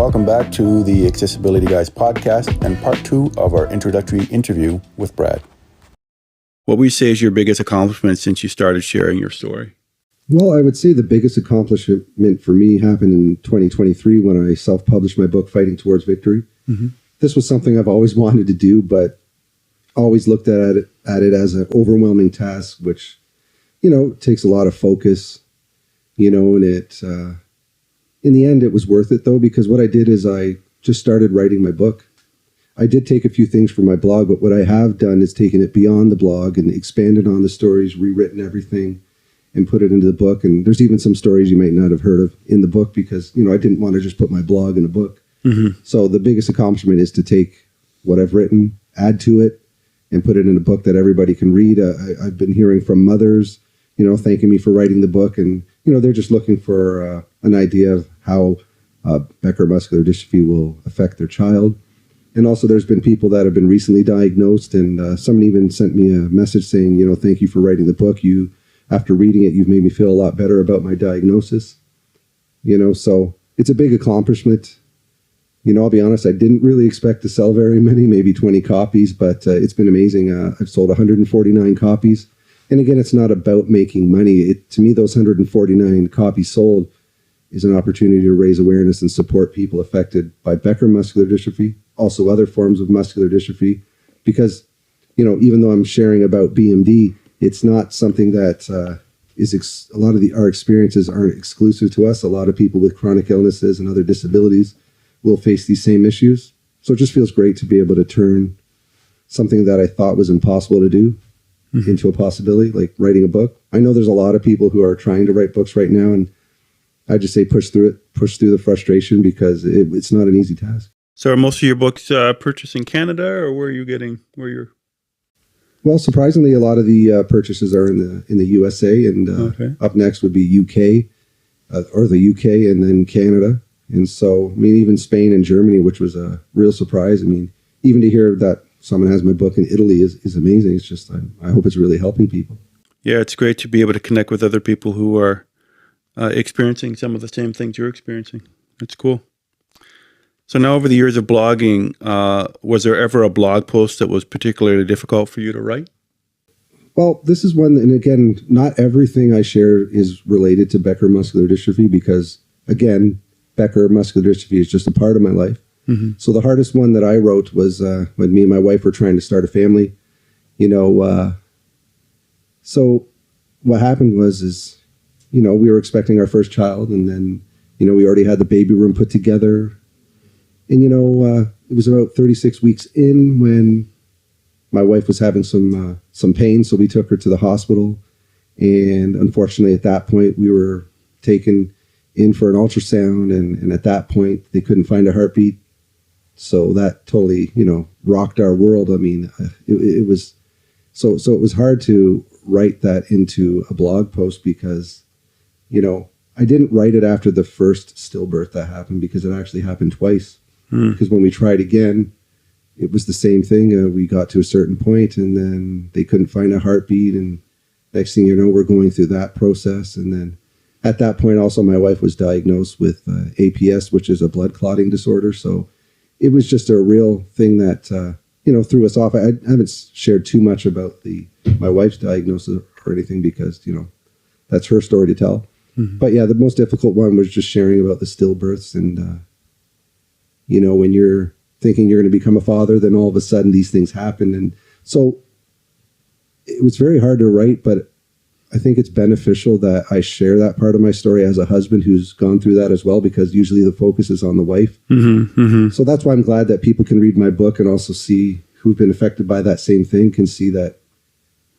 welcome back to the Accessibility Guys podcast and part 2 of our introductory interview with Brad. What would you say is your biggest accomplishment since you started sharing your story? Well, I would say the biggest accomplishment for me happened in 2023 when I self-published my book, Fighting Towards Victory. Mm-hmm. This was something I've always wanted to do, but always looked at it as an overwhelming task, which, takes a lot of focus, and it, in the end, it was worth it though, because what I did is I just started writing my book. I did take a few things from my blog, but what I have done is taken it beyond the blog and expanded on the stories, rewritten everything, and put it into the book. And there's even some stories you might not have heard of in the book because, I didn't want to just put my blog in a book. Mm-hmm. So the biggest accomplishment is to take what I've written, add to it, and put it in a book that everybody can read. I've been hearing from mothers, thanking me for writing the book. And, they're just looking for an idea of how Becker muscular dystrophy will affect their child. And also there's been people that have been recently diagnosed, and someone even sent me a message saying, thank you for writing the book. After reading it, you've made me feel a lot better about my diagnosis. So it's a big accomplishment. I'll be honest, I didn't really expect to sell very many, maybe 20 copies, but it's been amazing. I've sold 149 copies. And again, it's not about making money. To me, those 149 copies sold is an opportunity to raise awareness and support people affected by Becker muscular dystrophy, also other forms of muscular dystrophy, because, even though I'm sharing about BMD, it's not something that a lot of our experiences aren't exclusive to us. A lot of people with chronic illnesses and other disabilities will face these same issues. So it just feels great to be able to turn something that I thought was impossible to do into a possibility, like writing a book. I know there's a lot of people who are trying to write books right now, and I just say push through the frustration, because it's not an easy task. So are most of your books purchased in Canada, or where you're? Well, surprisingly, a lot of the purchases are in the USA, and up next would be UK, or the UK, and then Canada. And so, even Spain and Germany, which was a real surprise. Even to hear that someone has my book in Italy is amazing. It's just, I hope it's really helping people. Yeah, it's great to be able to connect with other people who are experiencing some of the same things you're experiencing. It's cool. So now, over the years of blogging, was there ever a blog post that was particularly difficult for you to write? Well, this is one, and again, not everything I share is related to Becker muscular dystrophy, because, again, Becker muscular dystrophy is just a part of my life. Mm-hmm. So the hardest one that I wrote was when me and my wife were trying to start a family. So what happened was we were expecting our first child, and then, we already had the baby room put together. And, it was about 36 weeks in when my wife was having some pain. So we took her to the hospital. And unfortunately, at that point, we were taken in for an ultrasound. And at that point, they couldn't find a heartbeat. So that totally, rocked our world. It was so it was hard to write that into a blog post, because, I didn't write it after the first stillbirth that happened, because it actually happened twice. Because when we tried again, it was the same thing. We got to a certain point, and then they couldn't find a heartbeat. And next thing you know, we're going through that process. And then at that point, also, my wife was diagnosed with APS, which is a blood clotting disorder. So it was just a real thing that, threw us off. I haven't shared too much about my wife's diagnosis or anything, because, that's her story to tell. Mm-hmm. But yeah, the most difficult one was just sharing about the stillbirths. And, when you're thinking you're going to become a father, then all of a sudden these things happen. And so it was very hard to write, but I think it's beneficial that I share that part of my story as a husband who's gone through that as well, because usually the focus is on the wife. Mm-hmm, mm-hmm. So that's why I'm glad that people can read my book and also see who've been affected by that same thing, can see that,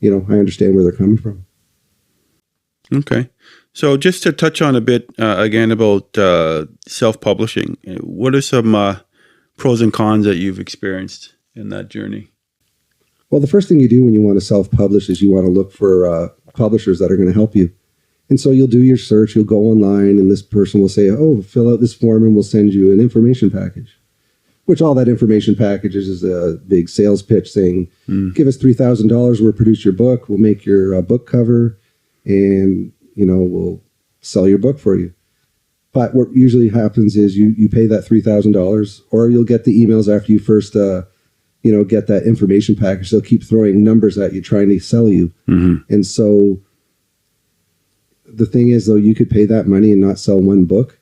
I understand where they're coming from. Okay. So just to touch on a bit again about self-publishing, what are some pros and cons that you've experienced in that journey? Well, the first thing you do when you want to self-publish is you want to look for publishers that are going to help you. And so you'll do your search, you'll go online, and this person will say, fill out this form and we'll send you an information package. Which all that information package is a big sales pitch saying, give us $3,000, we'll produce your book, we'll make your book cover, and, we'll sell your book for you. But what usually happens is you pay that $3,000, or you'll get the emails after you first, get that information package. They'll keep throwing numbers at you, trying to sell you. Mm-hmm. And so the thing is, though, you could pay that money and not sell one book.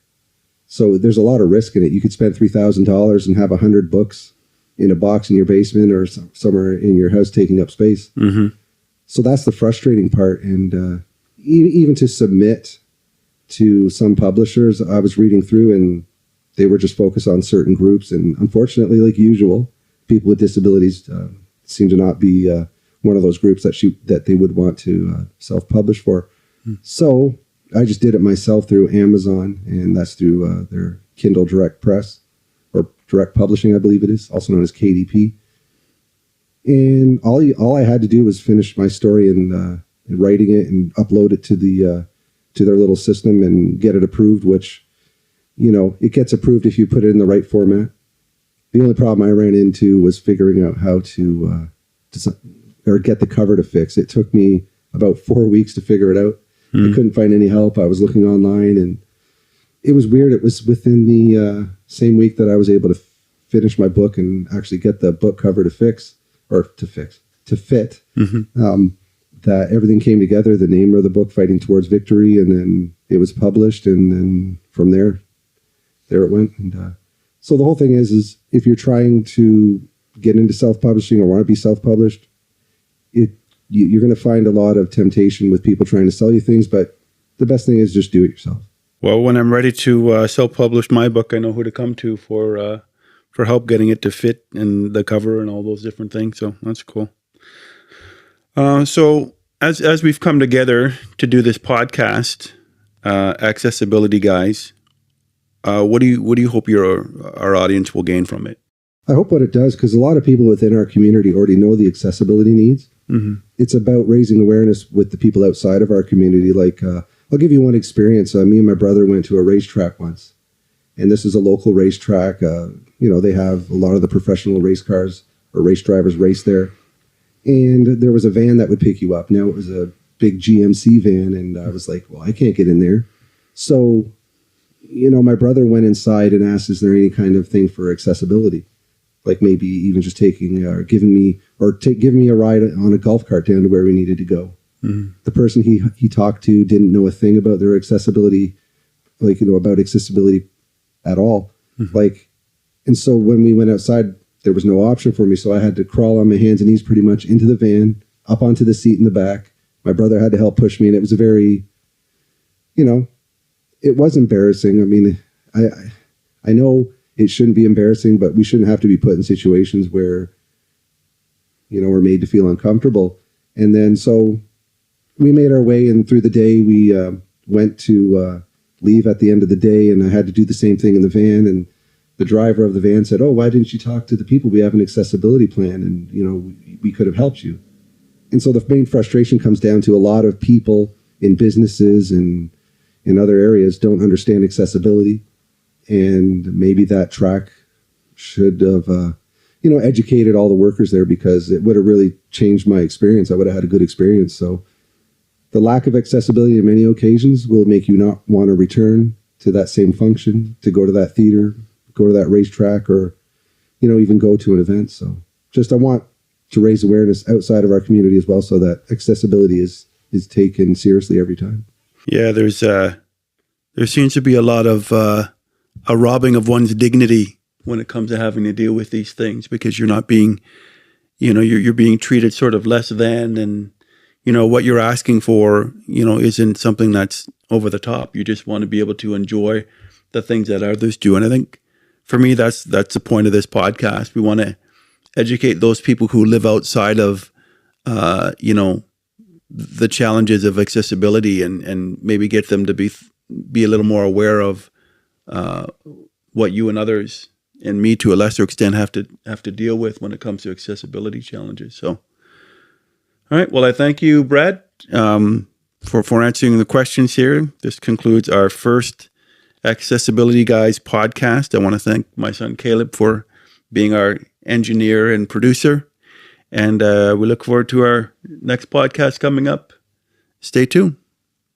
So there's a lot of risk in it. You could spend $3,000 and have 100 books in a box in your basement or somewhere in your house taking up space. Mm-hmm. So that's the frustrating part. And even to submit to some publishers, I was reading through and they were just focused on certain groups. And unfortunately, like usual, people with disabilities seem to not be one of those groups that they would want to self-publish for. Mm. So I just did it myself through Amazon, and that's through their Kindle Direct Press, or Direct Publishing, I believe it is, also known as KDP. And all I had to do was finish my story and writing it and upload it to their little system and get it approved, which, it gets approved if you put it in the right format. The only problem I ran into was figuring out how to get the cover to fix. It took me about 4 weeks to figure it out. I couldn't find any help. I was looking online, and it was weird. It was within the same week that I was able to finish my book and actually get the book cover to fit. Mm-hmm. That everything came together. The name of the book, Fighting Towards Victory, and then it was published, and then from there it went. And so the whole thing is if you're trying to get into self-publishing or want to be self-published, you're going to find a lot of temptation with people trying to sell you things, but the best thing is just do it yourself. Well, when I'm ready to self-publish my book, I know who to come to for help getting it to fit and the cover and all those different things. So that's cool. So as we've come together to do this podcast, Accessibility Guys, what do you hope our audience will gain from it? I hope what it does, because a lot of people within our community already know the accessibility needs. Mm-hmm. It's about raising awareness with the people outside of our community. Like, I'll give you one experience. Me and my brother went to a racetrack once, and this is a local racetrack. They have a lot of the professional race cars or race drivers race there. And there was a van that would pick you up. Now it was a big GMC van, and I was like, well, I can't get in there. So, my brother went inside and asked, is there any kind of thing for accessibility? Like maybe even just giving me a ride on a golf cart down to where we needed to go. Mm-hmm. The person he talked to didn't know a thing about their accessibility, about accessibility at all. Mm-hmm. And so when we went outside, there was no option for me. So I had to crawl on my hands and knees pretty much into the van, up onto the seat in the back. My brother had to help push me, and it was a very, it was embarrassing. I mean, I know it shouldn't be embarrassing, but we shouldn't have to be put in situations where, we're made to feel uncomfortable. And then so we made our way, and through the day we went to leave at the end of the day, and I had to do the same thing in the van. And the driver of the van said, oh, why didn't you talk to the people? We have an accessibility plan, and, we could have helped you. And so the main frustration comes down to a lot of people in businesses and in other areas don't understand accessibility. And maybe that track should have, educated all the workers there, because it would have really changed my experience. I would have had a good experience. So the lack of accessibility in many occasions will make you not want to return to that same function, to go to that theater, go to that racetrack, or, even go to an event. So I want to raise awareness outside of our community as well, so that accessibility is taken seriously every time. Yeah, there seems to be a lot of a robbing of one's dignity when it comes to having to deal with these things, because you're not being, you're being treated sort of less than, and, what you're asking for, isn't something that's over the top. You just want to be able to enjoy the things that others do. And I think for me, that's the point of this podcast. We want to educate those people who live outside of, the challenges of accessibility, and maybe get them to be a little more aware of what you and others, and me to a lesser extent, have to deal with when it comes to accessibility challenges. So, all right. Well, I thank you, Brad, for answering the questions here. This concludes our first Accessibility Guys podcast. I want to thank my son Caleb for being our engineer and producer, and we look forward to our next podcast coming up. Stay tuned.